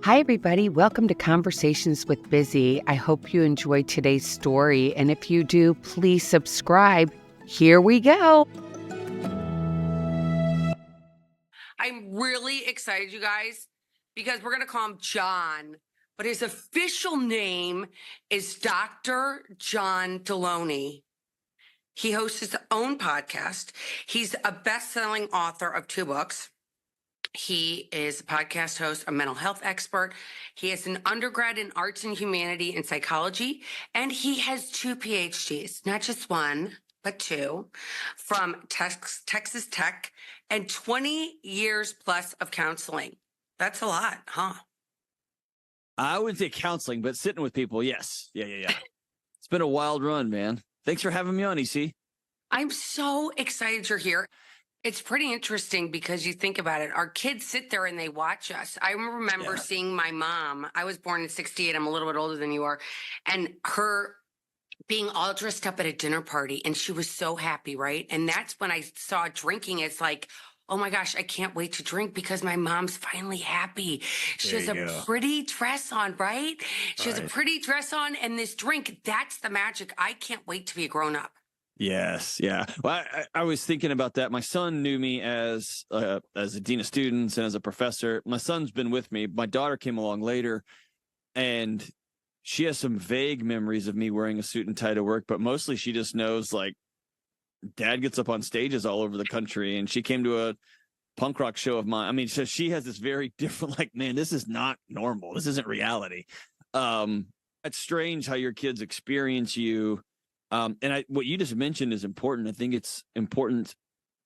Hi, everybody. Welcome to Conversations with Bizzy. I hope you enjoyed today's story. And if you do, please subscribe. Here we go. I'm really excited, you guys, because we're going to call him John, but his official name is Dr. John Delony. He hosts his own podcast. He's a best-selling author of 2 books. He is a podcast host, a mental health expert. He has an undergrad in arts and humanity and psychology, and he has 2 PhDs, not just 1, but 2, from Texas Tech, and 20 years plus of counseling. That's a lot, huh? I wouldn't say counseling, but sitting with people, yes. Yeah. It's been a wild run, man. Thanks for having me on, EC. I'm so excited you're here. It's pretty interesting because you think about it. Our kids sit there and they watch us. I remember seeing my mom. I was born in 68. I'm a little bit older than you are. And her being all dressed up at a dinner party. And she was so happy, right? And that's when I saw drinking. It's like, oh my gosh, I can't wait to drink because my mom's finally happy. She has a pretty dress on, right? She has a pretty dress on. And this drink, that's the magic. I can't wait to be a grown up. Yes. Yeah. Well, I was thinking about that. My son knew me as a dean of students and as a professor. My son's been with me. My daughter came along later, and she has some vague memories of me wearing a suit and tie to work, but mostly she just knows, like, Dad gets up on stages all over the country, and she came to a punk rock show of mine. I mean, so she has this very different, like, man, this is not normal. This isn't reality. It's strange how your kids experience you. And what you just mentioned is important. I think it's important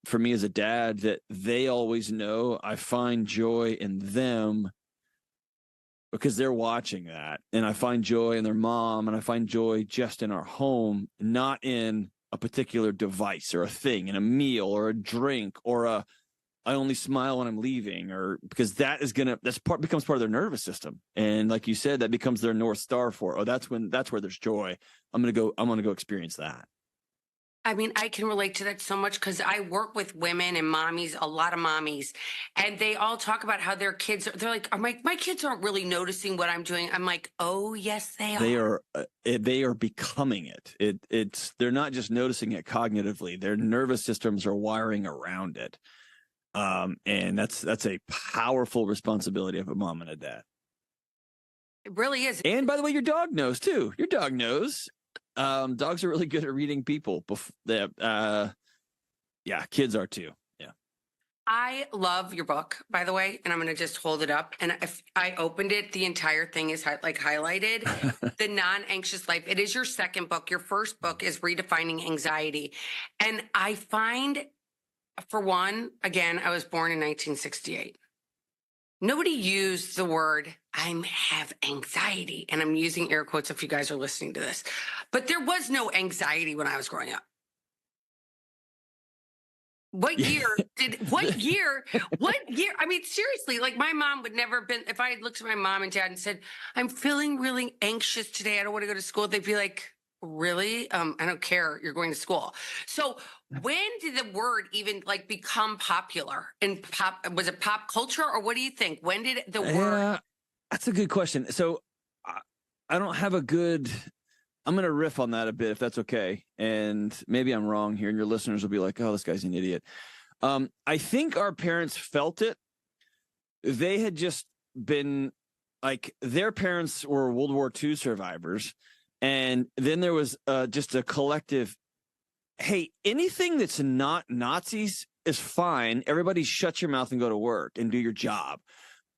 for me as a dad that they always know I find joy in them because they're watching that. And I find joy in their mom, and I find joy just in our home, not in a particular device or a thing, in a meal or a drink or I only smile when I'm leaving, or because becomes part of their nervous system. And like you said, that becomes their North Star that's where there's joy. I'm going to go experience that. I mean, I can relate to that so much because I work with women and mommies, a lot of mommies, and they all talk about how their kids, they're like, my kids aren't really noticing what I'm doing. I'm like, oh, yes, they are. They are becoming it. They're not just noticing it cognitively. Their nervous systems are wiring around it. And that's a powerful responsibility of a mom and a dad. It really is. And by the way, your dog knows too. Your dog knows. Dogs are really good at reading people. Yeah, kids are too. Yeah. I love your book, by the way, and I'm going to just hold it up. And if I opened it, the entire thing is highlighted. The Non-Anxious Life. It is your second book. Your first book is Redefining Anxiety. And I find, for one, again, I was born in 1968. Nobody used the word, I have anxiety. And I'm using air quotes if you guys are listening to this. But there was no anxiety when I was growing up. What year? I mean, seriously, like my mom would never have been, if I had looked at my mom and dad and said, I'm feeling really anxious today, I don't want to go to school, they'd be like, really? I don't care. You're going to school. So when did the word even become popular in was it pop culture, or what do you think? When did the word? That's a good question. So I don't have I'm going to riff on that a bit, if that's okay. And maybe I'm wrong here, and your listeners will be like, oh, this guy's an idiot. I think our parents felt it. They had just been their parents were World War II survivors. And then there was just a collective, hey, anything that's not Nazis is fine. Everybody shut your mouth and go to work and do your job.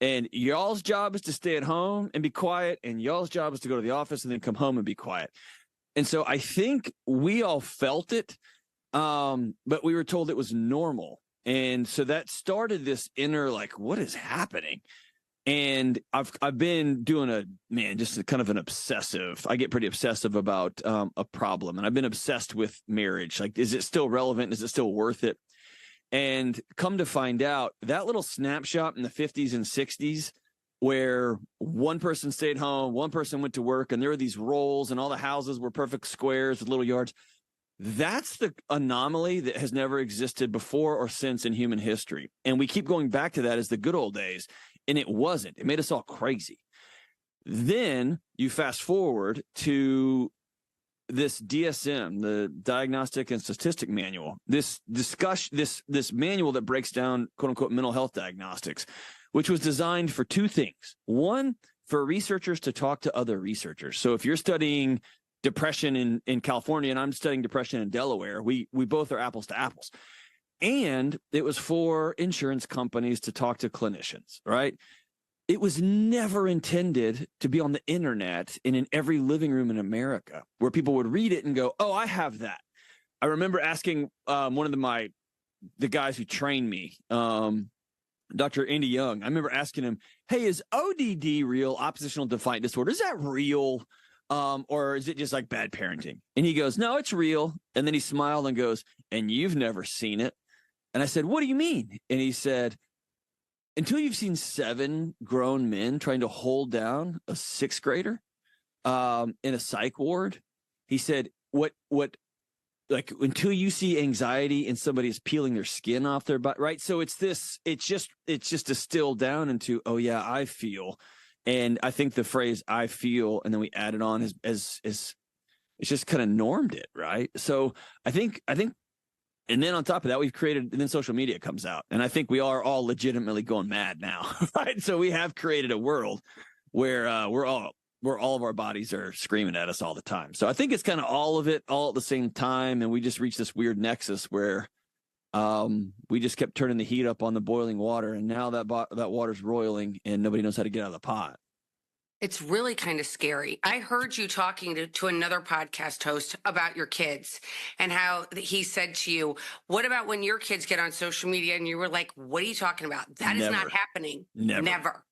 And y'all's job is to stay at home and be quiet. And y'all's job is to go to the office and then come home and be quiet. And so I think we all felt it, but we were told it was normal. And so that started this inner, what is happening? And I've been doing just kind of an obsessive. I get pretty obsessive about a problem, and I've been obsessed with marriage. Is it still relevant? Is it still worth it? And come to find out, that little snapshot in the 50s and 60s, where one person stayed home, one person went to work, and there were these roles, and all the houses were perfect squares with little yards. That's the anomaly that has never existed before or since in human history. And we keep going back to that as the good old days. And it wasn't. It made us all crazy. Then you fast forward to this DSM, the Diagnostic and Statistic Manual, this manual that breaks down quote unquote mental health diagnostics, which was designed for two things. One, for researchers to talk to other researchers. So if you're studying depression in California and I'm studying depression in Delaware, we both are apples to apples. And it was for insurance companies to talk to clinicians, right? It was never intended to be on the internet and in every living room in America where people would read it and go, oh, I have that. I remember asking one of the guys who trained me, Dr. Andy Young. I remember asking him, hey, is ODD real, oppositional defiant disorder? Is that real? Or is it just like bad parenting? And he goes, no, it's real. And then he smiled and goes, and you've never seen it. And I said, what do you mean? And he said, until you've seen 7 grown men trying to hold down a 6th grader in a psych ward, he said, like until you see anxiety and somebody is peeling their skin off their butt, right? So it's just distilled down into, oh yeah, I feel. And I think the phrase I feel, and then we added on as it's just kind of normed it, right? So I think, and then on top of that, we've created, and then social media comes out. And I think we are all legitimately going mad now, right? So we have created a world where all of our bodies are screaming at us all the time. So I think it's kind of all of it all at the same time. And we just reached this weird nexus where we just kept turning the heat up on the boiling water. And now that water's roiling and nobody knows how to get out of the pot. It's really kind of scary. I heard you talking to another podcast host about your kids and how he said to you, what about when your kids get on social media? And you were like, what are you talking about? That is not happening. Never.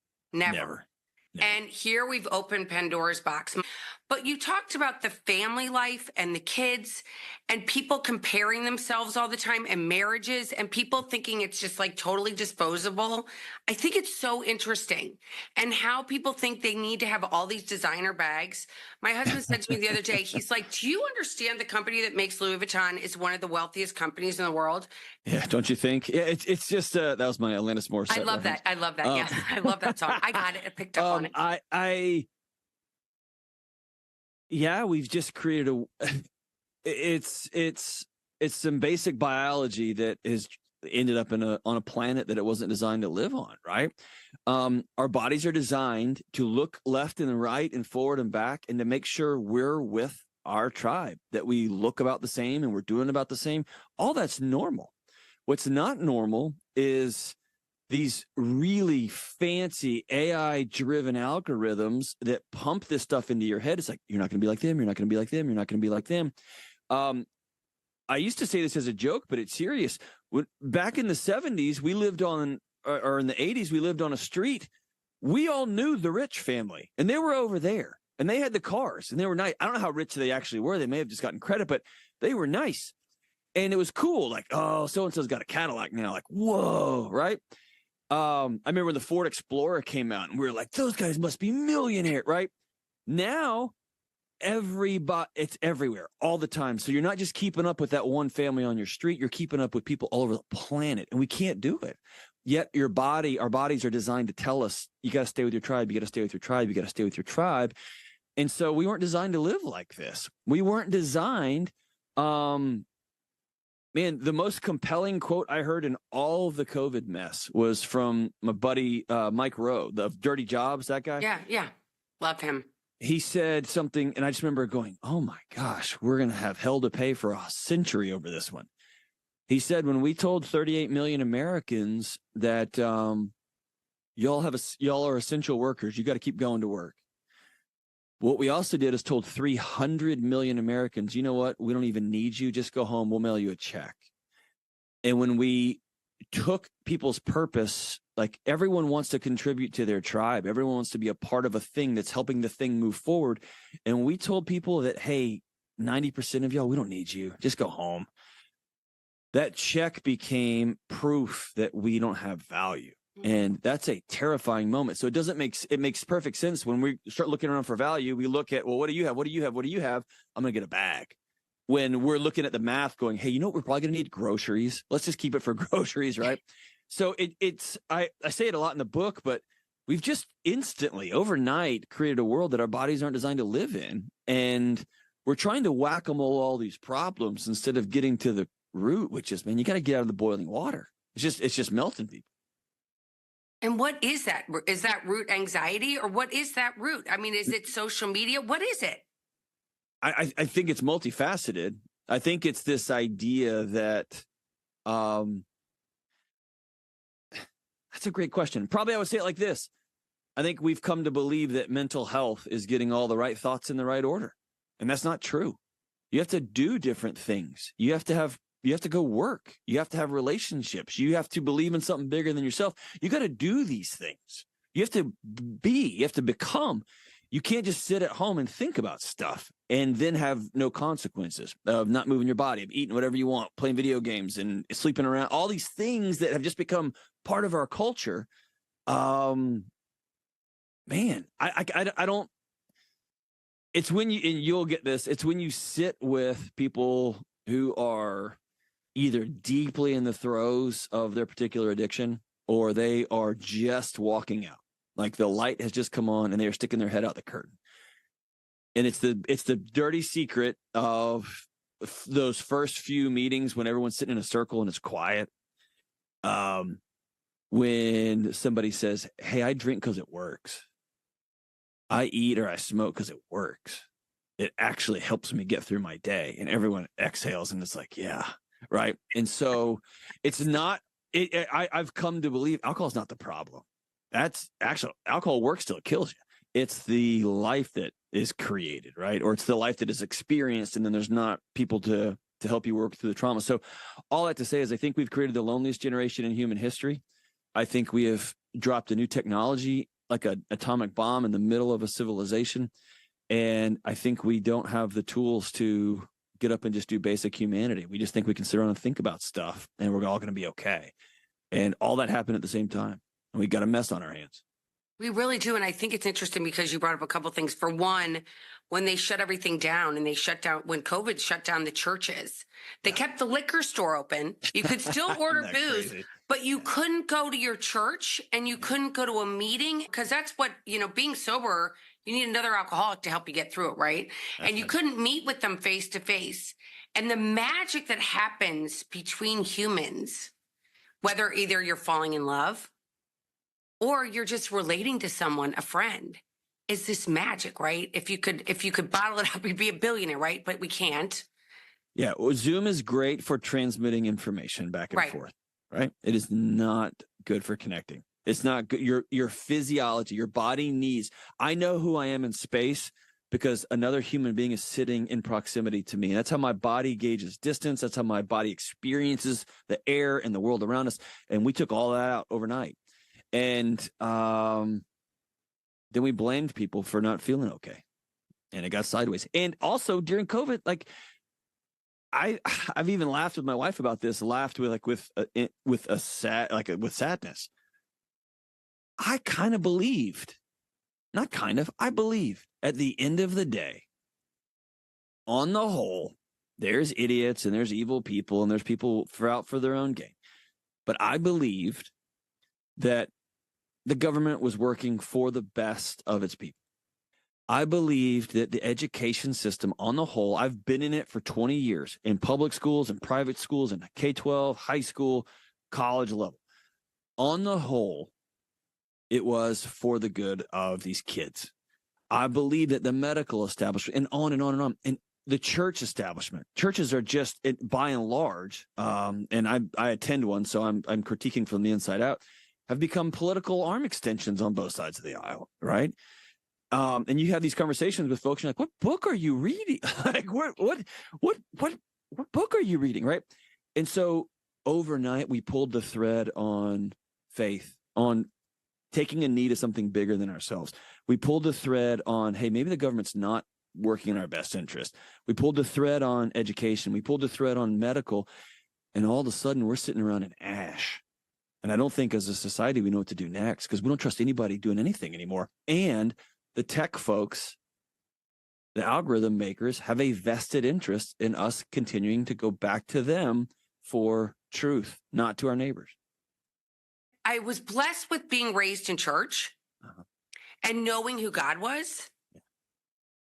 And here we've opened Pandora's box. But you talked about the family life and the kids and people comparing themselves all the time and marriages and people thinking it's just like totally disposable. I think it's so interesting and how people think they need to have all these designer bags. My husband said to me the other day, he's like, do you understand the company that makes Louis Vuitton is one of the wealthiest companies in the world? Yeah, don't you think? Yeah, it's just that was my Alanis Morissette. I love that. I love that. Yes, I love that song. I got it. I picked up on it. Yeah, we've just created it's some basic biology that has ended up on a planet that it wasn't designed to live on, right? Our bodies are designed to look left and right and forward and back and to make sure we're with our tribe, that we look about the same and we're doing about the same. All that's normal. What's not normal is these really fancy AI-driven algorithms that pump this stuff into your head. It's like, you're not going to be like them. You're not going to be like them. You're not going to be like them. I used to say this as a joke, but it's serious. Back in the 70s, we lived on, or in the 80s, we lived on a street. We all knew the rich family, and they were over there, and they had the cars, and they were nice. I don't know how rich they actually were. They may have just gotten credit, but they were nice. And it was cool. Like, oh, so-and-so's got a Cadillac now. Like, whoa, right? I remember when the Ford Explorer came out and we were like, those guys must be millionaire, right? Now, it's everywhere all the time. So you're not just keeping up with that one family on your street. You're keeping up with people all over the planet, and we can't do it. Yet our bodies are designed to tell us, you got to stay with your tribe. You got to stay with your tribe. You got to stay with your tribe. And so we weren't designed to live like this. We weren't designed, man, the most compelling quote I heard in all of the COVID mess was from my buddy, Mike Rowe, the Dirty Jobs, that guy. Yeah. Love him. He said something, and I just remember going, oh my gosh, we're going to have hell to pay for a century over this one. He said, when we told 38 million Americans that y'all are essential workers, you got to keep going to work. What we also did is told 300 million Americans, you know what? We don't even need you. Just go home. We'll mail you a check. And when we took people's purpose, like everyone wants to contribute to their tribe. Everyone wants to be a part of a thing that's helping the thing move forward. And we told people that, hey, 90% of y'all, we don't need you. Just go home. That check became proof that we don't have value. And that's a terrifying moment. So it makes perfect sense when we start looking around for value. We look at, well, what do you have? What do you have? What do you have? I'm going to get a bag. When we're looking at the math going, hey, you know what? We're probably going to need groceries. Let's just keep it for groceries, right? So I say it a lot in the book, but we've just instantly overnight created a world that our bodies aren't designed to live in. And we're trying to whack-a-mole all these problems instead of getting to the root, which is, man, you got to get out of the boiling water. It's just melting people. And what is that? Is that root anxiety, or what is that root? I mean, is it social media? What is it? I think it's multifaceted. I think it's this idea that, that's a great question. Probably I would say it like this. I think we've come to believe that mental health is getting all the right thoughts in the right order. And that's not true. You have to do different things. You have to go work. You have to have relationships. You have to believe in something bigger than yourself. You got to do these things. You have to become. You can't just sit at home and think about stuff and then have no consequences of not moving your body, of eating whatever you want, playing video games and sleeping around, all these things that have just become part of our culture. Man, I don't, it's when you, and you'll get this, it's when you sit with people who are either deeply in the throes of their particular addiction, or they are just walking out. Like the light has just come on and they are sticking their head out the curtain. And it's the dirty secret of those first few meetings when everyone's sitting in a circle and it's quiet. When somebody says, hey, I drink because it works. I eat or I smoke because it works. It actually helps me get through my day. And everyone exhales and it's like, yeah, right. And so it's not, I've come to believe alcohol is not the problem. That's actually, alcohol works till it kills you. It's the life that is created, right? Or it's the life that is experienced, and then there's not people to help you work through the trauma. So all I have to say is I think we've created the loneliest generation in human history. I think we have dropped a new technology, like an atomic bomb in the middle of a civilization. And I think we don't have the tools to get up and just do basic humanity. We just think we can sit around and think about stuff and we're all going to be okay. And all that happened at the same time. And we got a mess on our hands. We really do. And I think it's interesting because you brought up a couple of things. For one, when they shut everything down and when COVID shut down the churches, they kept the liquor store open. You could still order booze, but you couldn't go to your church and you couldn't go to a meeting, because that's what, being sober, you need another alcoholic to help you get through it, right? And you couldn't meet with them face to face. And the magic that happens between humans, whether either you're falling in love or you're just relating to someone, a friend, is this magic, right? If you could bottle it up, you'd be a billionaire, right? But we can't. Yeah. Well, Zoom is great for transmitting information back and forth, right? It is not good for connecting. It's not good. Your physiology, your body needs, I know who I am in space because another human being is sitting in proximity to me. That's how my body gauges distance. That's how my body experiences the air and the world around us. And we took all that out overnight. And then we blamed people for not feeling okay, and it got sideways. And also during COVID, like I've even laughed with my wife about this. Laughed with sadness. I kind of believed, not kind of, I believed at the end of the day, on the whole, there's idiots and there's evil people and there's people out for their own gain. But I believed that the government was working for the best of its people. I believed that the education system on the whole, I've been in it for 20 years in public schools and private schools and K-12, high school, college level. On the whole, it was for the good of these kids. I believe that the medical establishment and on and on and on, and the church establishment, churches are just, by and large, and I attend one, so I'm critiquing from the inside out, have become political arm extensions on both sides of the aisle, right? And you have these conversations with folks, you're like, what book are you reading? Like, what book are you reading, right? And so overnight, we pulled the thread on faith, on taking a knee to something bigger than ourselves. We pulled the thread on, hey, maybe the government's not working in our best interest. We pulled the thread on education. We pulled the thread on medical. And all of a sudden, we're sitting around in ash. And I don't think as a society we know what to do next because we don't trust anybody doing anything anymore. And the tech folks, the algorithm makers, have a vested interest in us continuing to go back to them for truth, not to our neighbors. I was blessed with being raised in church. and knowing who God was.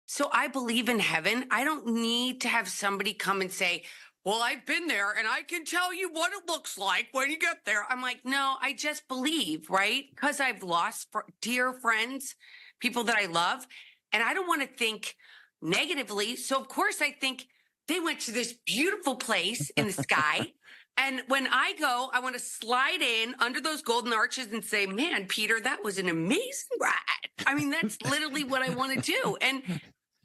So I believe in heaven. I don't need to have somebody come and say, well, I've been there and I can tell you what it looks like when you get there. I'm like, no, I just believe, right? Because I've lost dear friends, people that I love, and I don't want to think negatively. So, of course, I think they went to this beautiful place in the sky. And when I go, I want to slide in under those golden arches and say, man, Peter, that was an amazing ride. I mean, that's literally what I want to do. And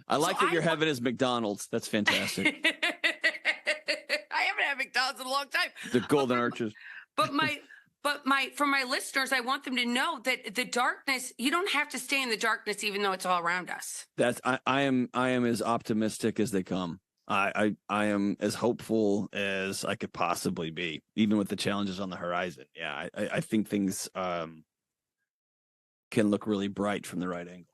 I like that your heaven is McDonald's. That's fantastic. I haven't had McDonald's in a long time. The golden arches. But for my listeners, I want them to know that the darkness, you don't have to stay in the darkness, even though it's all around us. I am as optimistic as they come. I am as hopeful as I could possibly be, even with the challenges on the horizon. Yeah, I think things can look really bright from the right angle.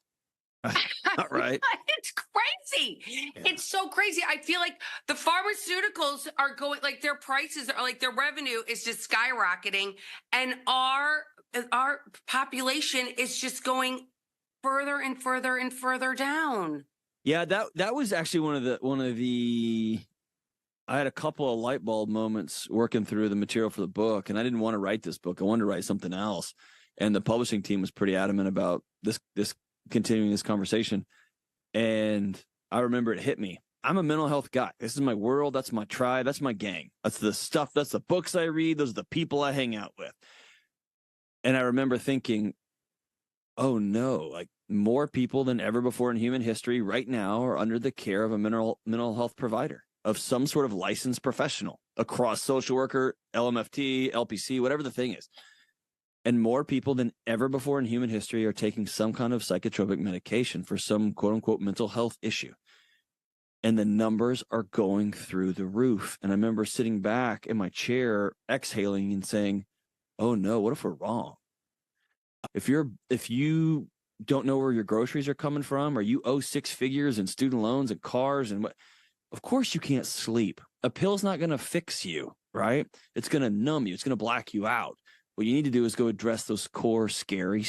Right? It's crazy. Yeah. It's so crazy. I feel like the pharmaceuticals are going, like their prices are like their revenue is just skyrocketing, and our population is just going further and further and further down. Yeah, that was actually one of the I had a couple of light bulb moments working through the material for the book, and I didn't want to write this book. I wanted to write something else. And the publishing team was pretty adamant about this continuing this conversation. And I remember it hit me. I'm a mental health guy. This is my world. That's my tribe. That's my gang. That's the stuff. That's the books I read. Those are the people I hang out with. And I remember thinking, oh no, like more people than ever before in human history right now are under the care of a mental health provider of some sort of licensed professional across social worker, LMFT, LPC, whatever the thing is. And more people than ever before in human history are taking some kind of psychotropic medication for some quote unquote mental health issue. And the numbers are going through the roof. And I remember sitting back in my chair, exhaling and saying, oh no, what if we're wrong? If you don't know where your groceries are coming from, or you owe 6 figures in student loans and cars and what, of course you can't sleep. A pill's not going to fix you, right? It's going to numb you. It's going to black you out. What you need to do is go address those core, scary,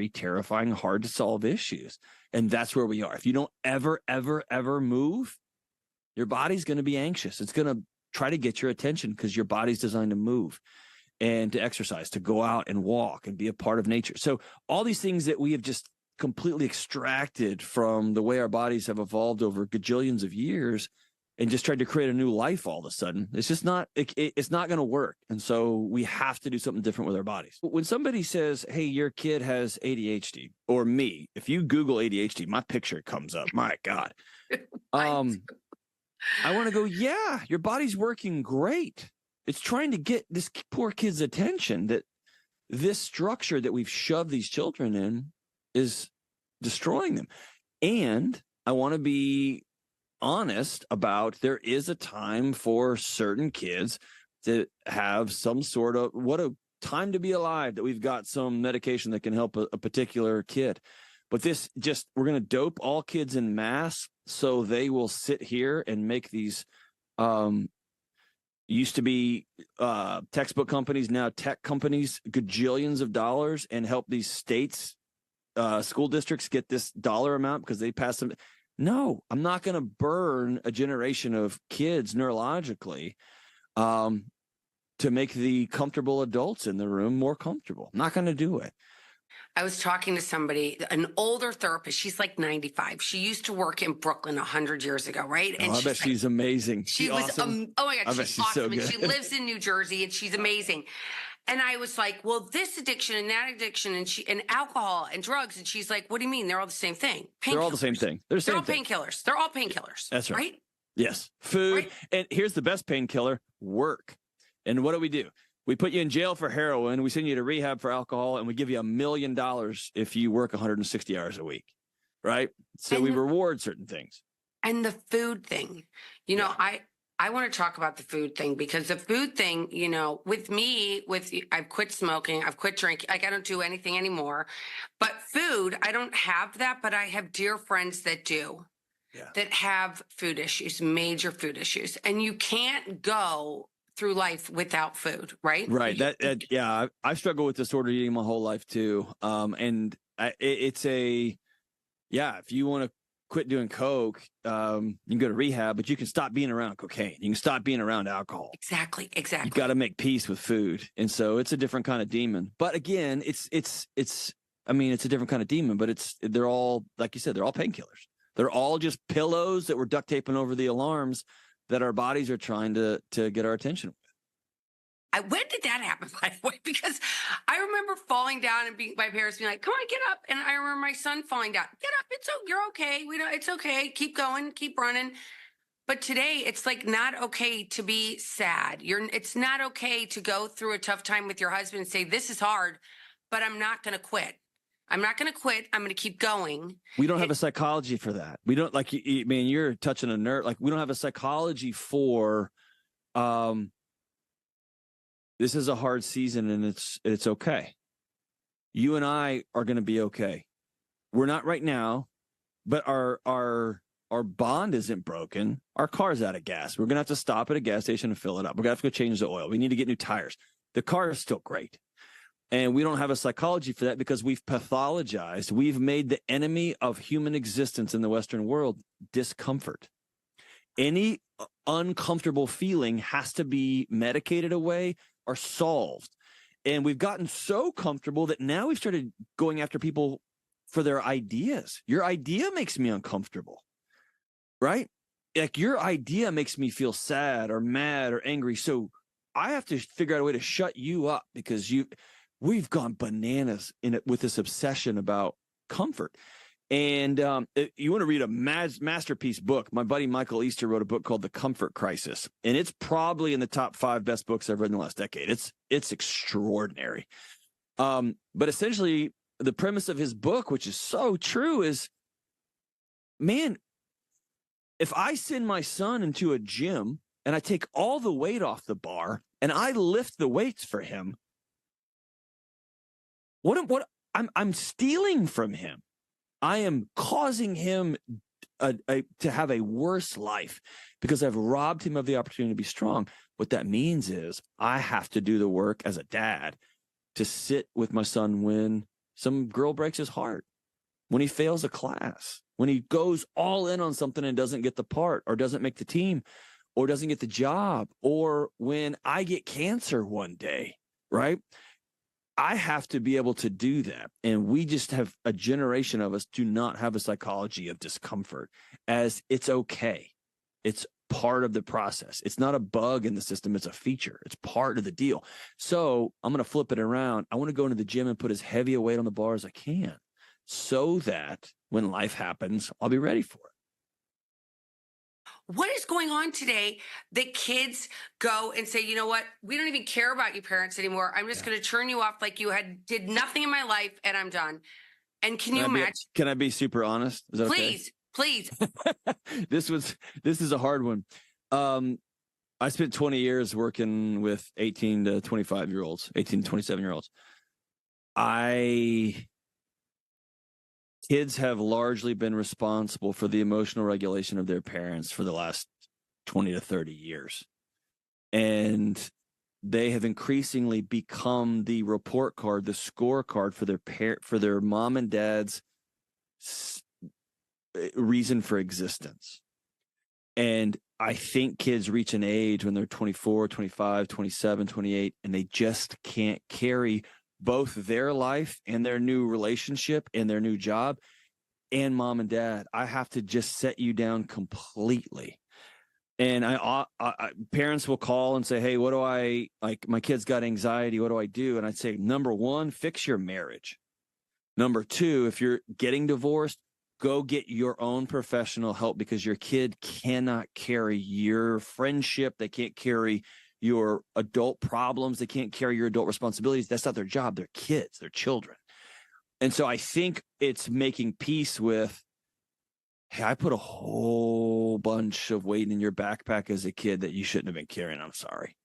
terrifying, hard to solve issues. And that's where we are. If you don't ever move, your body's going to be anxious. It's going to try to get your attention because your body's designed to move and to exercise, to go out and walk and be a part of nature. So all these things that we have just completely extracted from the way our bodies have evolved over gajillions of years and just tried to create a new life all of a sudden. It's just not, it's not going to work. And so we have to do something different with our bodies. When somebody says, hey, your kid has ADHD, or me, if you Google ADHD, my picture comes up. My God. I want to go, yeah, your body's working great. It's trying to get this poor kid's attention that this structure that we've shoved these children in is destroying them. And I want to be honest about there is a time for certain kids to have some sort of what a time to be alive that we've got some medication that can help a particular kid. But this just, we're going to dope all kids in mass so they will sit here and make these used to be textbook companies, now tech companies, gajillions of dollars, and help these states, school districts get this dollar amount because they pass them. No, I'm not going to burn a generation of kids neurologically to make the comfortable adults in the room more comfortable. I'm not going to do it. I was talking to somebody, an older therapist. She's like 95. She used to work in Brooklyn 100 years ago, right? And I bet she's amazing. She was awesome. Oh my God, she's awesome. So good. And she lives in New Jersey, and she's amazing. And I was like, well, this addiction and that addiction and alcohol and drugs. And she's like, what do you mean? They're all the same thing. They're all the same thing. They're all painkillers. They're all painkillers. That's right. Right? Yes. Food. Right? And here's the best painkiller, work. And what do? We put you in jail for heroin. We send you to rehab for alcohol, and we give you $1 million if you work 160 hours a week. Right. So we reward certain things. And the food thing, I want to talk about the food thing, because the food thing, with me, I've quit smoking, I've quit drinking, like I don't do anything anymore. But food, I don't have that, but I have dear friends that do, that have food issues, major food issues. And you can't go through life without food, right? Right. Yeah, I've struggled with disordered eating my whole life too. It's if you want to quit doing coke, you can go to rehab, but you can stop being around cocaine. You can stop being around alcohol. Exactly. You got to make peace with food. And so it's a different kind of demon. But again, it's a different kind of demon, but they're all, like you said, they're all painkillers. They're all just pillows that we're duct taping over the alarms that our bodies are trying to get our attention with. When did that happen, by the way? Because I remember falling down and my parents being like, "Come on, get up!" And I remember my son falling down. "Get up! You're okay. It's okay. Keep going. Keep running." But today, it's like not okay to be sad. It's not okay to go through a tough time with your husband and say, "This is hard, but I'm not going to quit. I'm not going to quit. I'm going to keep going." We don't have a psychology for that. We don't you're touching a nerve. Like we don't have a psychology for, this is a hard season and it's okay. You and I are going to be okay. We're not right now, but our bond isn't broken. Our car's out of gas. We're going to have to stop at a gas station and fill it up. We're going to have to go change the oil. We need to get new tires. The car is still great. And we don't have a psychology for that because we've pathologized. We've made the enemy of human existence in the Western world discomfort. Any uncomfortable feeling has to be medicated away or solved. And we've gotten so comfortable that now we've started going after people for their ideas. Your idea makes me uncomfortable, right? Like your idea makes me feel sad or mad or angry. So I have to figure out a way to shut you up because we've gone bananas in it with this obsession about comfort. And you want to read a masterpiece book. My buddy Michael Easter wrote a book called The Comfort Crisis, and it's probably in the top 5 best books I've read in the last decade. It's extraordinary. But essentially, the premise of his book, which is so true, is, man, if I send my son into a gym and I take all the weight off the bar and I lift the weights for him, what I'm stealing from him. I am causing him to have a worse life because I've robbed him of the opportunity to be strong. What that means is I have to do the work as a dad to sit with my son when some girl breaks his heart, when he fails a class, when he goes all in on something and doesn't get the part or doesn't make the team or doesn't get the job, or when I get cancer one day, right? I have to be able to do that. And we just have a generation of us do not have a psychology of discomfort as it's okay. It's part of the process. It's not a bug in the system. It's a feature. It's part of the deal. So I'm going to flip it around. I want to go into the gym and put as heavy a weight on the bar as I can so that when life happens, I'll be ready for it. What is going on today that kids go and say, "You know what? We don't even care about you parents anymore. I'm just going to turn you off like you did nothing in my life and I'm done." And can you imagine? Can I be super honest? Is that please, okay? Please. This is a hard one. I spent 20 years working with 18 to 25-year-olds, 18 to 27-year-olds. Kids have largely been responsible for the emotional regulation of their parents for the last 20 to 30 years. And they have increasingly become the report card, the scorecard for their mom and dad's reason for existence. And I think kids reach an age when they're 24, 25, 27, 28, and they just can't carry both their life and their new relationship and their new job and mom and dad. I have to just set you down completely. And parents will call and say, "Hey, what do I, like, my kid's got anxiety. What do I do?" And I'd say, number 1, fix your marriage. Number 2, if you're getting divorced, go get your own professional help because your kid cannot carry your friendship. They can't carry your adult problems. They can't carry your adult responsibilities. That's not their job. They're kids. They're children. And so I think it's making peace with, "Hey, I put a whole bunch of weight in your backpack as a kid that you shouldn't have been carrying. I'm sorry."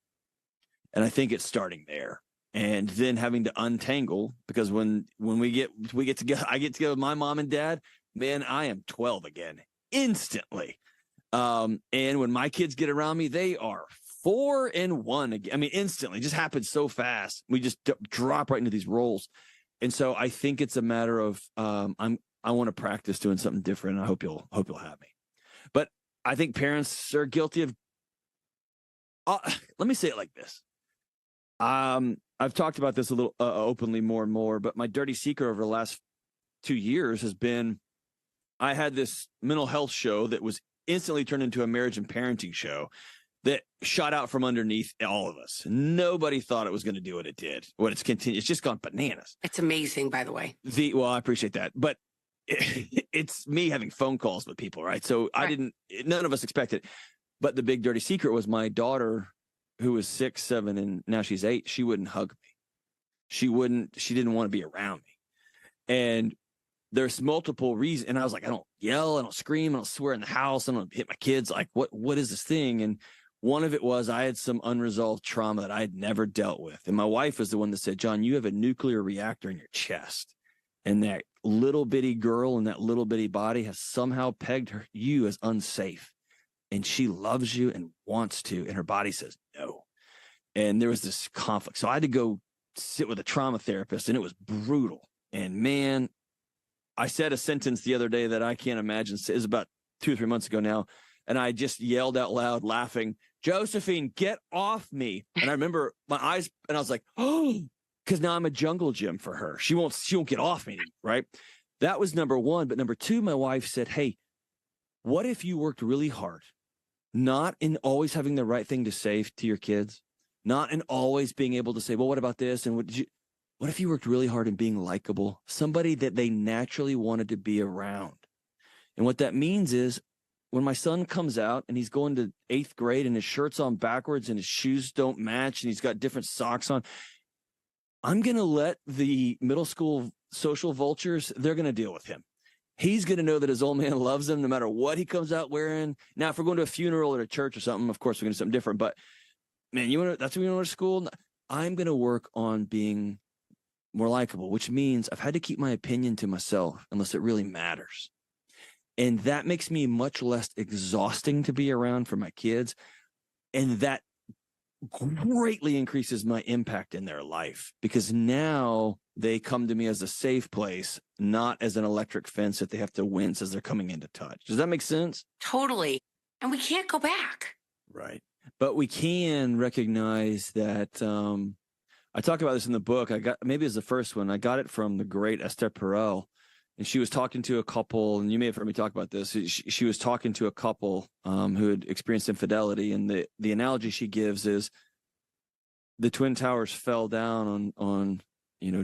And I think it's starting there. And then having to untangle, because when we get together, I get together with my mom and dad, man, I am 12 again instantly. And when my kids get around me, they are 4-1 again. I mean, instantly, just happened so fast. We just drop right into these roles. And so I think it's a matter of I want to practice doing something different. I hope you'll have me. But I think parents are guilty of. Let me say it like this. I've talked about this a little openly more and more, but my dirty secret over the last 2 years has been I had this mental health show that was instantly turned into a marriage and parenting show that shot out from underneath all of us. Nobody thought it was going to do what it did. It's just gone bananas. It's amazing, by the way. Well, I appreciate that, but it's me having phone calls with people, right? So none of us expected it. But the big dirty secret was my daughter, who was 6, 7, and now she's 8. She wouldn't hug me. She didn't want to be around me. And there's multiple reasons. And I was like, I don't yell, I don't scream, I don't swear in the house, I don't hit my kids. Like, what is this thing? And one of it was I had some unresolved trauma that I had never dealt with. And my wife was the one that said, John, you have a nuclear reactor in your chest. And that little bitty girl in that little bitty body has somehow pegged you as unsafe. And she loves you and wants to. And her body says no. And there was this conflict. So I had to go sit with a trauma therapist, and it was brutal. And man, I said a sentence the other day that I can't imagine. It was about 2 or 3 months ago now. And I just yelled out loud, laughing, Josephine, get off me. And I remember my eyes, and I was like, oh, because now I'm a jungle gym for her. She won't get off me, right? That was number one. But number two, my wife said, hey, what if you worked really hard, not in always having the right thing to say to your kids, not in always being able to say, well, what about this? And what if you worked really hard in being likable, somebody that they naturally wanted to be around? And what that means is when my son comes out and he's going to 8th grade and his shirt's on backwards and his shoes don't match and he's got different socks on, I'm going to let the middle school social vultures, they're going to deal with him. He's going to know that his old man loves him no matter what he comes out wearing. Now, if we're going to a funeral or a church or something, of course, we're going to do something different. But man, that's what you want to school. I'm going to work on being more likable, which means I've had to keep my opinion to myself unless it really matters. And that makes me much less exhausting to be around for my kids. And that greatly increases my impact in their life because now they come to me as a safe place, not as an electric fence that they have to wince as they're coming into touch. Does that make sense? Totally. And we can't go back. Right. But we can recognize that I talk about this in the book. Maybe it's the first one. I got it from the great Esther Perel. And she was talking to a couple, and you may have heard me talk about this. She was talking to a couple who had experienced infidelity, and the analogy she gives is the Twin Towers fell down on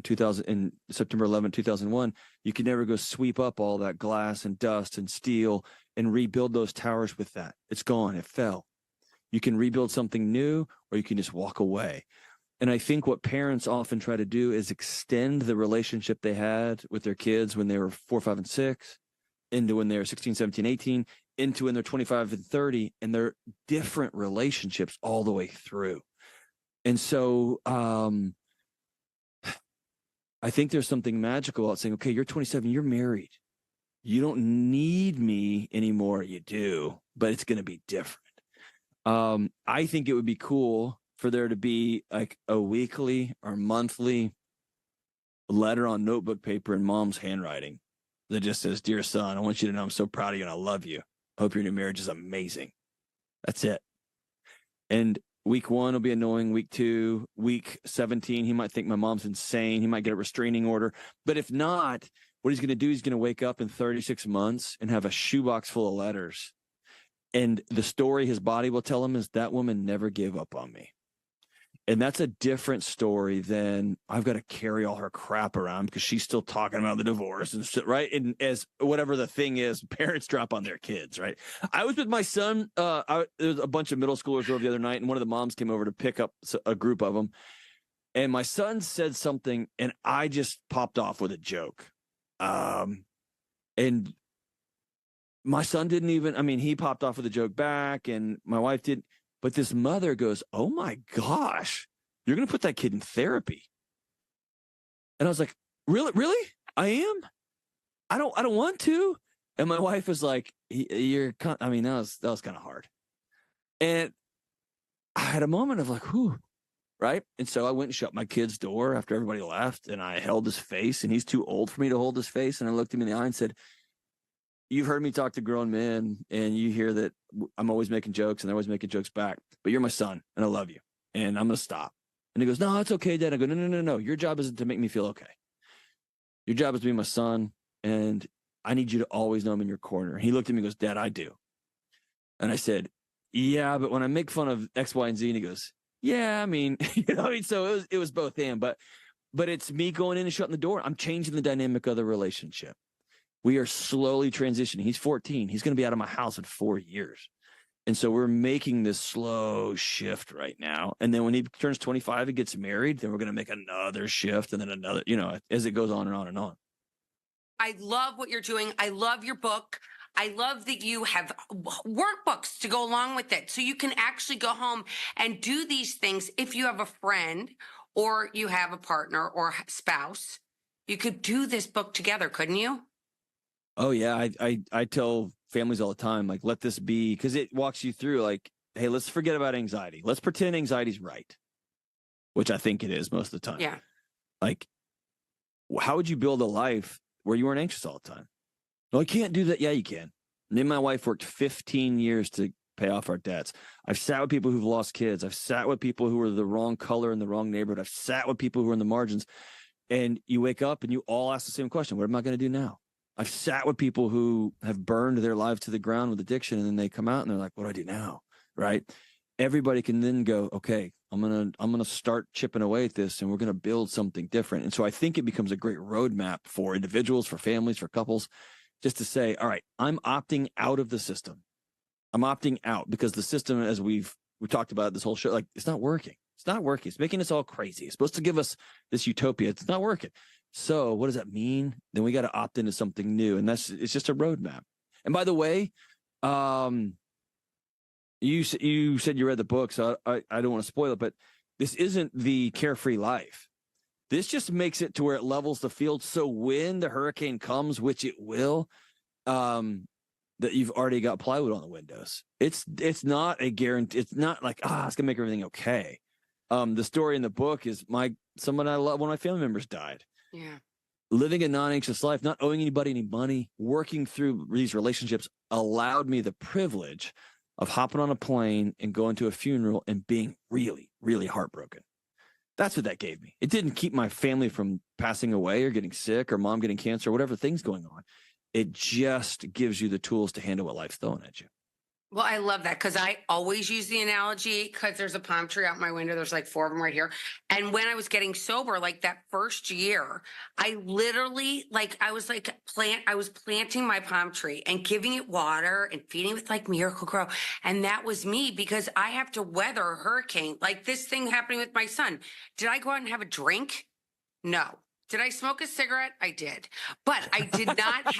2000 in September 11, 2001. You could never go sweep up all that glass and dust and steel and rebuild those towers with that. It's gone. It fell. You can rebuild something new, or you can just walk away. And I think what parents often try to do is extend the relationship they had with their kids when they were 4, 5, and 6 into when they're 16, 17, 18, into when they're 25 and 30, and they're different relationships all the way through. And so I think there's something magical about saying, okay, you're 27, you're married. You don't need me anymore. You do, but it's going to be different. I think it would be cool for there to be like a weekly or monthly letter on notebook paper in mom's handwriting that just says, dear son, I want you to know I'm so proud of you and I love you. I hope your new marriage is amazing. That's it. And week 1 will be annoying. Week 2, week 17, he might think my mom's insane. He might get a restraining order. But if not, what he's going to do, he's going to wake up in 36 months and have a shoebox full of letters. And the story his body will tell him is that woman never gave up on me. And that's a different story than I've got to carry all her crap around because she's still talking about the divorce and shit, right? And as whatever the thing is, parents drop on their kids, right? I was with my son. There was a bunch of middle schoolers over the other night, and one of the moms came over to pick up a group of them. And my son said something, and I just popped off with a joke. And my son didn't even, he popped off with a joke back, and my wife did. But this mother goes, oh my gosh, you're going to put that kid in therapy. And I was like, really? I am? I don't want to. And my wife was like, that was kind of hard. And I had a moment of like, whew, right? And so I went and shut my kid's door after everybody left, and I held his face, and he's too old for me to hold his face. And I looked him in the eye and said, you've heard me talk to grown men, and you hear that I'm always making jokes, and they're always making jokes back, but you're my son, and I love you, and I'm going to stop. And he goes, no, it's okay, Dad. I go, no. Your job isn't to make me feel okay. Your job is to be my son, and I need you to always know I'm in your corner. He looked at me and goes, Dad, I do. And I said, yeah, but when I make fun of X, Y, and Z, and he goes, yeah, I mean, so it was both and, but it's me going in and shutting the door. I'm changing the dynamic of the relationship. We are slowly transitioning. He's 14. He's going to be out of my house in 4 years. And so we're making this slow shift right now. And then when he turns 25 and gets married, then we're going to make another shift, and then another, as it goes on and on and on. I love what you're doing. I love your book. I love that you have workbooks to go along with it. So you can actually go home and do these things. If you have a friend or you have a partner or spouse, you could do this book together, couldn't you? Oh yeah. I tell families all the time, like, let this be, because it walks you through like, hey, let's forget about anxiety. Let's pretend anxiety's right, which I think it is most of the time. Yeah. Like, how would you build a life where you weren't anxious all the time? No, I can't do that. Yeah, you can. Me and my wife worked 15 years to pay off our debts. I've sat with people who've lost kids. I've sat with people who were the wrong color in the wrong neighborhood. I've sat with people who are in the margins. And you wake up and you all ask the same question. What am I going to do now? I've sat with people who have burned their lives to the ground with addiction, and then they come out and they're like, what do I do now? Right? Everybody can then go, okay, I'm gonna start chipping away at this, and we're gonna build something different. And so I think it becomes a great roadmap for individuals, for families, for couples, just to say, all right, I'm opting out of the system. I'm opting out because the system, as we've talked about this whole show, like, it's not working. It's not working. It's making us all crazy. It's supposed to give us this utopia. It's not working. So what does that mean? Then we got to opt into something new. And it's just a roadmap. And by the way, you said you read the book, so I don't want to spoil it, but this isn't the carefree life. This just makes it to where it levels the field. So when the hurricane comes, which it will, that you've already got plywood on the windows. It's not a guarantee. It's not like, it's gonna make everything okay. The story in the book is someone I love, one of my family members died. Yeah. Living a non-anxious life, not owing anybody any money, working through these relationships allowed me the privilege of hopping on a plane and going to a funeral and being really, really heartbroken. That's what that gave me. It didn't keep my family from passing away or getting sick or mom getting cancer or whatever thing's going on. It just gives you the tools to handle what life's throwing at you. Well, I love that because I always use the analogy because there's a palm tree out my window. There's like 4 of them right here. And when I was getting sober, like that first year, I literally, I was planting my palm tree and giving it water and feeding it with like Miracle-Gro. And that was me because I have to weather a hurricane. Like this thing happening with my son. Did I go out and have a drink? No. Did I smoke a cigarette? I did. But I did not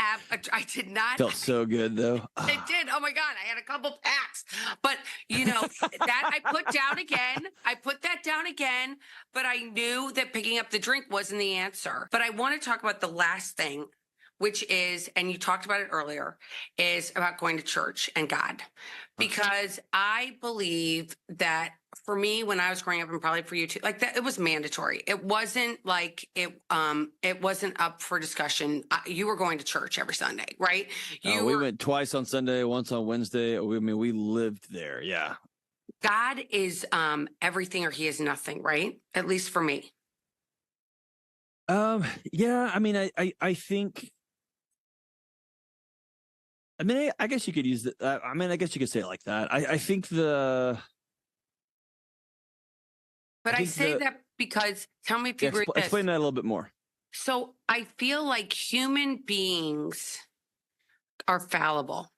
I did not. Felt so good though. It did. Oh my God. I had a couple packs. But that I put down again. I put that down again. But I knew that picking up the drink wasn't the answer. But I want to talk about the last thing, which is, and you talked about it earlier, is about going to church and God. Because I believe that for me, when I was growing up, and probably for you too, like that, it was mandatory. It wasn't like it wasn't up for discussion. You were going to church every Sunday, right? We went twice on Sunday, once on Wednesday. We lived there. Yeah. God is everything or he is nothing, right? At least for me. Yeah. I mean, I think. I mean, I guess you could use it. I guess you could say it like that. I think the. But I say that because, tell me if you agree with this. Explain that a little bit more. So I feel like human beings are fallible.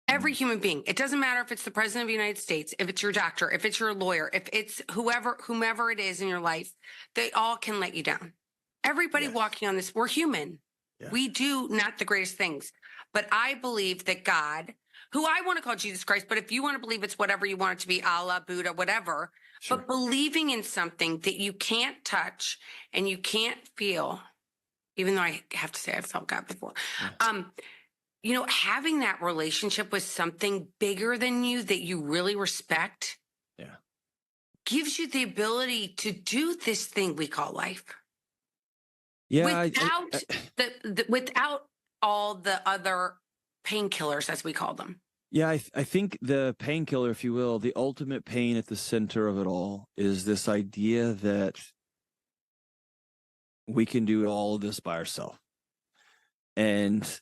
Every human being. It doesn't matter if it's the president of the United States, if it's your doctor, if it's your lawyer, if it's whomever it is in your life, they all can let you down. Everybody walking on this, we're human. Yeah. We do not the greatest things. But I believe that God, who I want to call Jesus Christ, but if you want to believe it's whatever you want it to be, Allah, Buddha, whatever, sure. But believing in something that you can't touch and you can't feel, even though I have to say I've felt God before, having that relationship with something bigger than you that you really respect. Yeah. gives you the ability to do this thing we call life Yeah, without without all the other painkillers, as we call them. yeah, I think the painkiller, if you will, the ultimate pain at the center of it all is this idea that we can do all of this by ourselves. And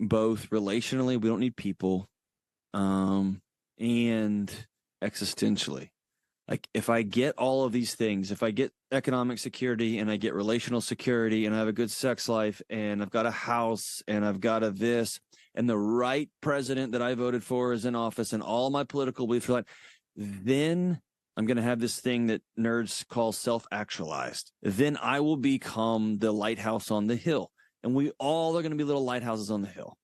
both relationally, we don't need people, and existentially. Like if I get all of these things, if I get economic security and I get relational security and I have a good sex life and I've got a house and I've got a this and the right president that I voted for is in office and all my political beliefs are like, then I'm going to have this thing that nerds call self-actualized. Then I will become the lighthouse on the hill. And we all are going to be little lighthouses on the hill.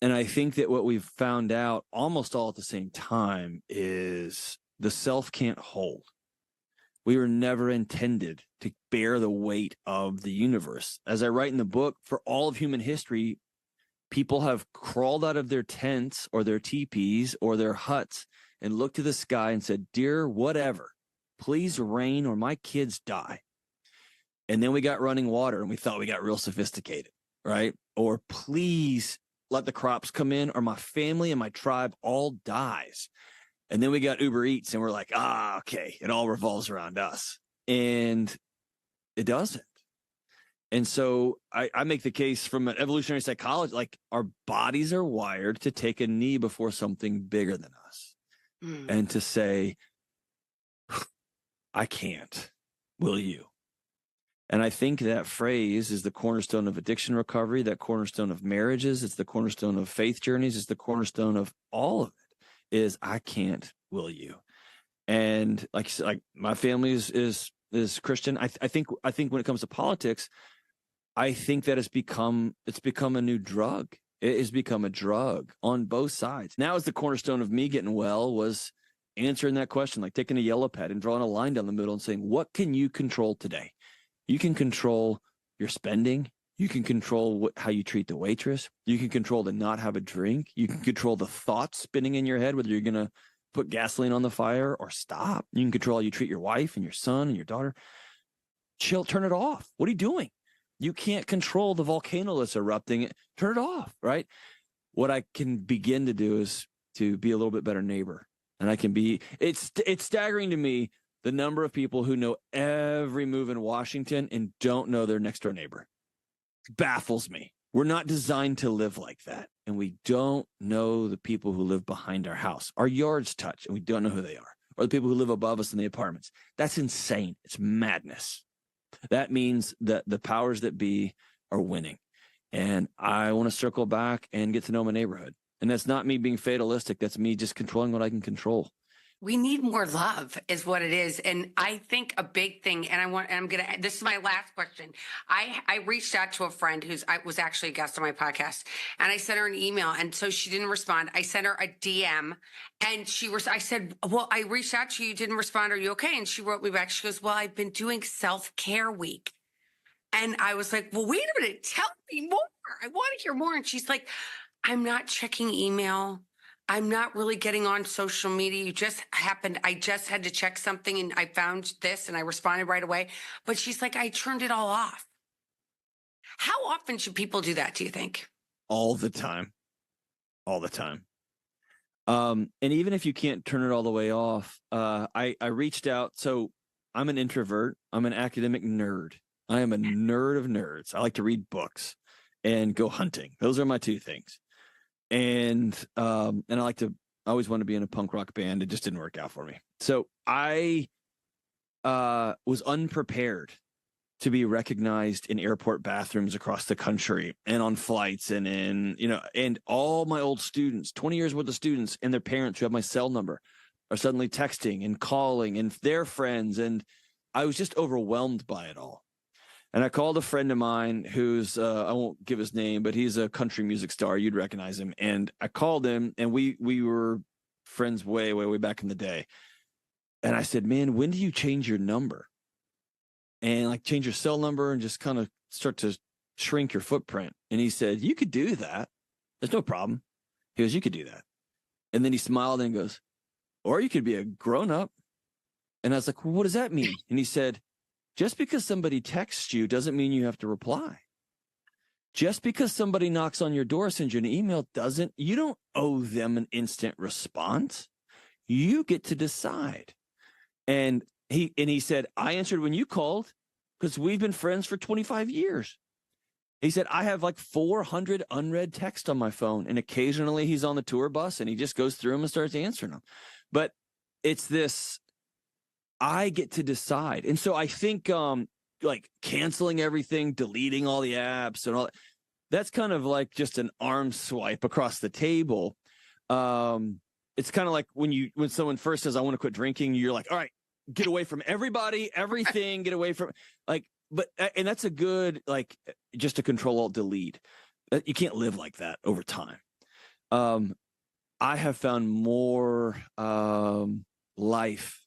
And I think that what we've found out almost all at the same time is the self can't hold. We were never intended to bear the weight of the universe. As I write in the book, for all of human history, people have crawled out of their tents or their teepees or their huts and looked to the sky and said, "Dear whatever, please rain or my kids die." And then we got running water and we thought we got real sophisticated, right? Or please let the crops come in or my family and my tribe all dies. And then we got Uber Eats and we're like, okay, it all revolves around us. And it doesn't. And so I make the case from an evolutionary psychology, like our bodies are wired to take a knee before something bigger than us and to say, I can't, will you? And I think that phrase is the cornerstone of addiction recovery, that cornerstone of marriages. It's the cornerstone of faith journeys. It's the cornerstone of all of it is I can't, will you? And like my family is Christian. I think when it comes to politics, I think that it's become a new drug. It has become a drug on both sides. Now is the cornerstone of me getting well was answering that question, like taking a yellow pad and drawing a line down the middle and saying, what can you control today? You can control your spending. You can control how you treat the waitress. You can control to not have a drink. You can control the thoughts spinning in your head, whether you're going to put gasoline on the fire or stop. You can control how you treat your wife and your son and your daughter. Chill, turn it off. What are you doing? You can't control the volcano that's erupting. Turn it off, right? What I can begin to do is to be a little bit better neighbor. And I can be, it's staggering to me the number of people who know every move in Washington and don't know their next door neighbor. Baffles me. We're not designed to live like that. And we don't know the people who live behind our house. Our yards touch and we don't know who they are. Or the people who live above us in the apartments. That's insane. It's madness. That means that the powers that be are winning. And I want to circle back and get to know my neighborhood. And that's not me being fatalistic. That's me just controlling what I can control. We need more love is what it is. And I think a big thing, this is my last question. I reached out to a friend I was actually a guest on my podcast, and I sent her an email. And so she didn't respond. I sent her a DM and I said, well, I reached out to you, didn't respond. Are you okay? And she wrote me back. She goes, well, I've been doing self-care week. And I was like, well, wait a minute, tell me more. I want to hear more. And she's like, I'm not checking email. I'm not really getting on social media. I just had to check something and I found this and I responded right away. But she's like, I turned it all off. How often should people do that, do you think? All the time. All the time. And even if you can't turn it all the way off, I reached out. So I'm an introvert. I'm an academic nerd. I am a nerd of nerds. I like to read books and go hunting. Those are my two things. And I always wanted to be in a punk rock band. It just didn't work out for me. So I was unprepared to be recognized in airport bathrooms across the country and on flights and and all my old students, 20 years worth of students and their parents who have my cell number are suddenly texting and calling and their friends. And I was just overwhelmed by it all. And I called a friend of mine who's, I won't give his name, but he's a country music star. You'd recognize him. And I called him and we were friends way, way, way back in the day. And I said, man, when do you change your number? And like change your cell number and just kind of start to shrink your footprint. And he said, you could do that. There's no problem. He goes, you could do that. And then he smiled and goes, or you could be a grown up And I was like, well, what does that mean? And he said, just because somebody texts you doesn't mean you have to reply. Just because somebody knocks on your door, sends you an email, you don't owe them an instant response. You get to decide. And he said, I answered when you called because we've been friends for 25 years. He said, I have like 400 unread texts on my phone. And occasionally he's on the tour bus and he just goes through them and starts answering them. But it's this, I get to decide. And so I think like canceling everything, deleting all the apps and all that, that's kind of like just an arm swipe across the table. It's kind of like when someone first says, I want to quit drinking, you're like, all right, get away from everybody, everything, get away from like, and that's a good, like, just to control alt delete. You can't live like that over time. I have found more life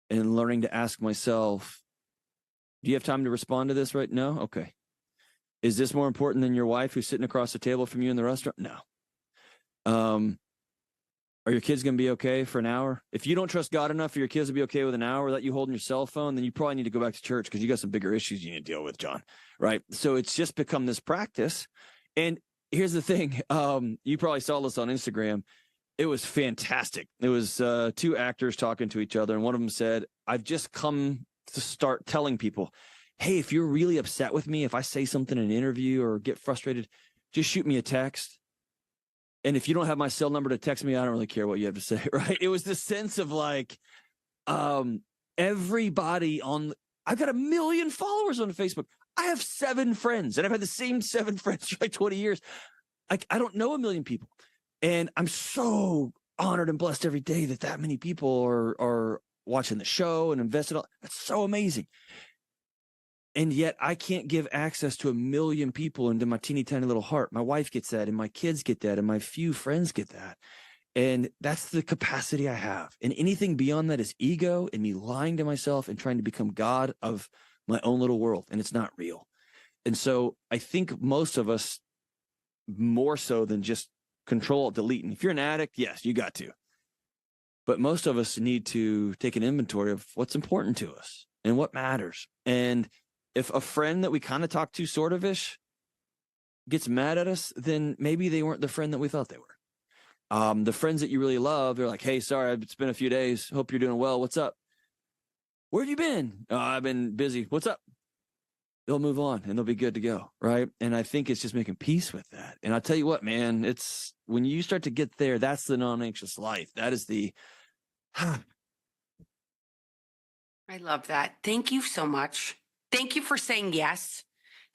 in learning to ask myself, do you have time to respond to this right now? Okay. Is this more important than your wife who's sitting across the table from you in the restaurant? No. Are your kids going to be okay for an hour? If you don't trust God enough for your kids to be okay with an hour that you holding your cell phone, then you probably need to go back to church because you got some bigger issues you need to deal with, John. Right? So it's just become this practice. And here's the thing. You probably saw this on Instagram. It was fantastic. It was two actors talking to each other. And one of them said, I've just come to start telling people, hey, if you're really upset with me, if I say something in an interview or get frustrated, just shoot me a text. And if you don't have my cell number to text me, I don't really care what you have to say, right? It was this sense of like, everybody I've got 1 million followers on Facebook. I have 7 friends, and I've had the same 7 friends for like 20 years. Like, I don't know 1 million people. And I'm so honored and blessed every day that many people are watching the show and invested. That's so amazing. And yet I can't give access to 1 million people into my teeny tiny little heart. My wife gets that, and my kids get that, and my few friends get that. And that's the capacity I have. And anything beyond that is ego and me lying to myself and trying to become God of my own little world. And it's not real. And so I think most of us, more so than just control, delete. And if you're an addict, yes, you got to. But most of us need to take an inventory of what's important to us and what matters. And if a friend that we kind of talk to sort of ish gets mad at us, then maybe they weren't the friend that we thought they were. The friends that you really love, they're like, hey, sorry, it's been a few days. Hope you're doing well. What's up? Where have you been? I've been busy. What's up? They'll move on and they'll be good to go. Right. And I think it's just making peace with that. And I'll tell you what, man, it's when you start to get there, that's the non-anxious life. That is the, I love that. Thank you so much. Thank you for saying yes.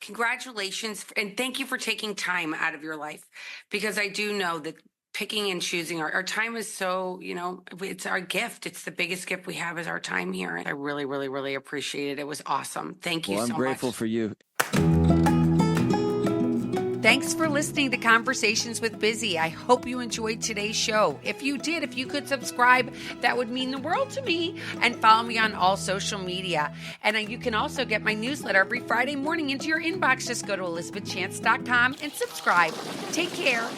Congratulations. And thank you for taking time out of your life, because I do know that picking and choosing our time is so, it's our gift. It's the biggest gift we have is our time here. I really, really, really appreciate it. It was awesome. Thank you so much. I'm grateful for you. Thanks for listening to Conversations with Bizzy. I hope you enjoyed today's show. If you did, if you could subscribe, that would mean the world to me. And follow me on all social media. And you can also get my newsletter every Friday morning into your inbox. Just go to elizabethchance.com and subscribe. Take care.